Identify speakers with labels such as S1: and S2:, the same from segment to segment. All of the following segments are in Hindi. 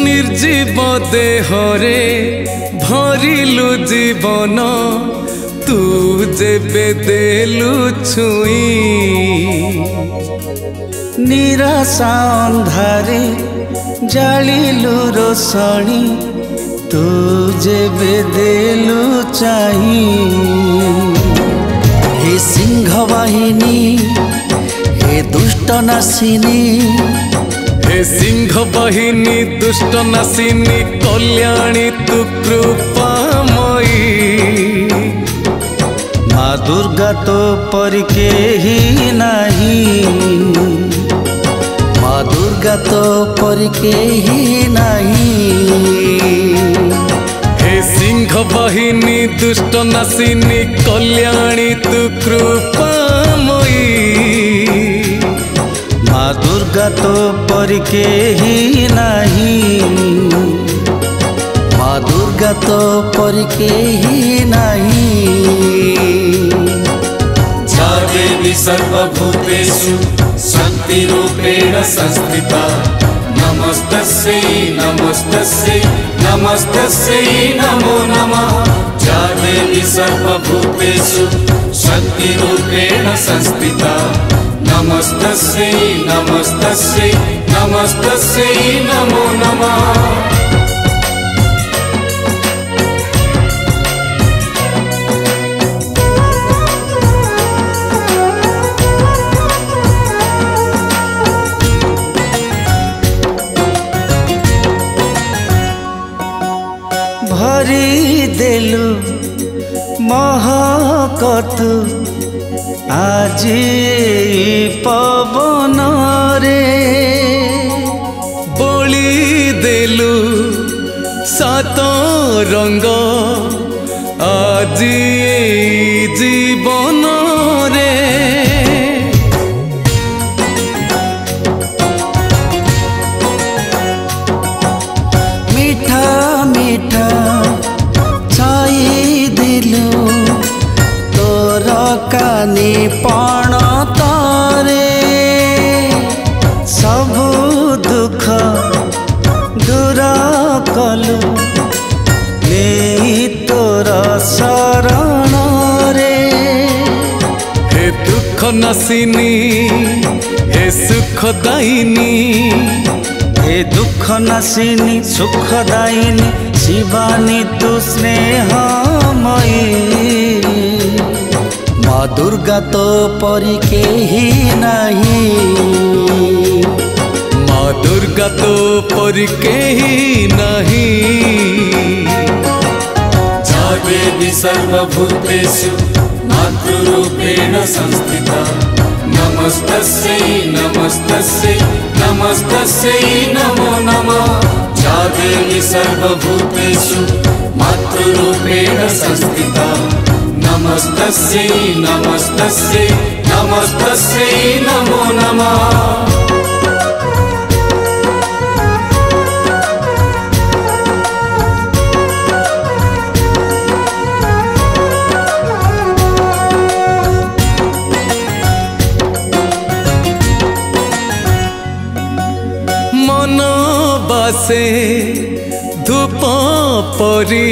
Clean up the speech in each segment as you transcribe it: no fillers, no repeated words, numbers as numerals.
S1: निर्जीव देहरे भरिलु जीवन तू जेबे देलु छुई
S2: निराशा अंधारे जालिलु रोशनी तू जेबे देलु चाही हे सिंह वाहिनी हे दुष्ट नासिनी
S1: हे सिंह वाहिनी दुष्ट नासिनी कल्याणी तू कृपामयी
S2: माँ दुर्गा तो परी केही नहीं माँ दुर्गा तो परी केही नहीं
S1: हे सिंह वाहिनी दुष्ट नासिनी कल्याणी तू कृपामयी
S2: माँ दुर्गा तो परी केही नहीं माँ दुर्गा तो परी केही नहीं
S3: या देवी सर्वभूतेषु शक्तिरूपेण संस्थिता नमस्तस्यै नमस्तस्यै नमस्तस्यै नमो नमः या देवी सर्वभूतेषु शक्तिरूपेण संस्थिता नमस्तस्यै नमस्तस्यै नमस्तस्यै नमो नमः
S2: भरी देलु महकतु आज पवन रे
S1: बोली देलु सात रंग आज जीवन रे
S2: मीठा मीठा छाई दिलु तोर कानी पण तारे सबु दुख दूर कलु नहीं तोर शरण रे
S1: हे दुख नासिनी हे सुखदायिनी
S2: हे दुख नासिनी सुखदायिनी शिवानी तू स्नेहमयी माँ दुर्गा तो परी केही नहीं
S1: माँ दुर्गा तो परी केही नहीं
S3: या देवी सर्वभूतेषु मातृरूपेण संस्थिता नमस्तस्यै नमस्तस्यै नमस्तस्यै नमो नमः या देवी सर्वभूतेषु मातृरूपेण संस्थिता नमस्तस्यै नमस्तस्यै नमस्तस्यै नमो नमः
S1: मन बासे धूप परी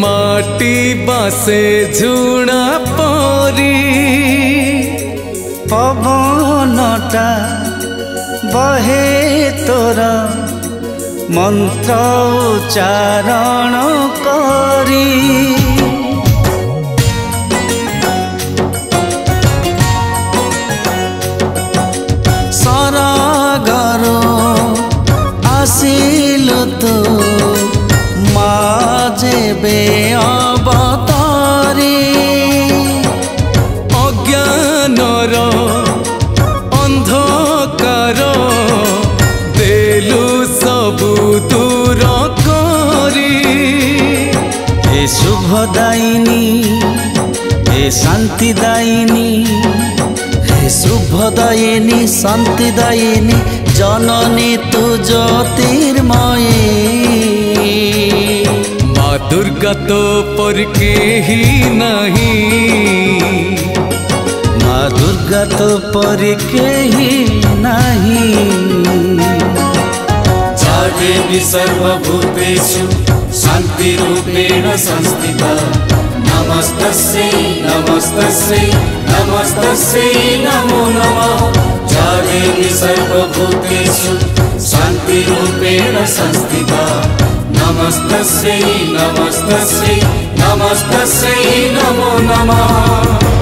S1: माटी बासे झुणा परी
S2: पवनटा बहे तोर मंत्र उच्चारण करी सरागरो आसिलु तो जेबे अवतारी
S1: अज्ञानर अंधकार देलु सबु दूर करी
S2: शुभदायिनी हे शांतिदायिनी हे शुभदायिनी शांतिदायिनी जननी तू ज्योतिर्मयी
S1: माँ दुर्गा तो पर केही नहीं
S2: माँ दुर्गा तो पर केही नहीं
S3: जा देवी सर्वभूतेषु शान्तिरूपेण संस्थिता नमस्तस्यै नमस्तस्यै नमस्तस्यै नमो नमः जा देवी सर्वभूतेषु शान्तिरूपेण संस्थिता नमस्तस्यै नमस्तस्यै नमस्तस्यै नमो नमः।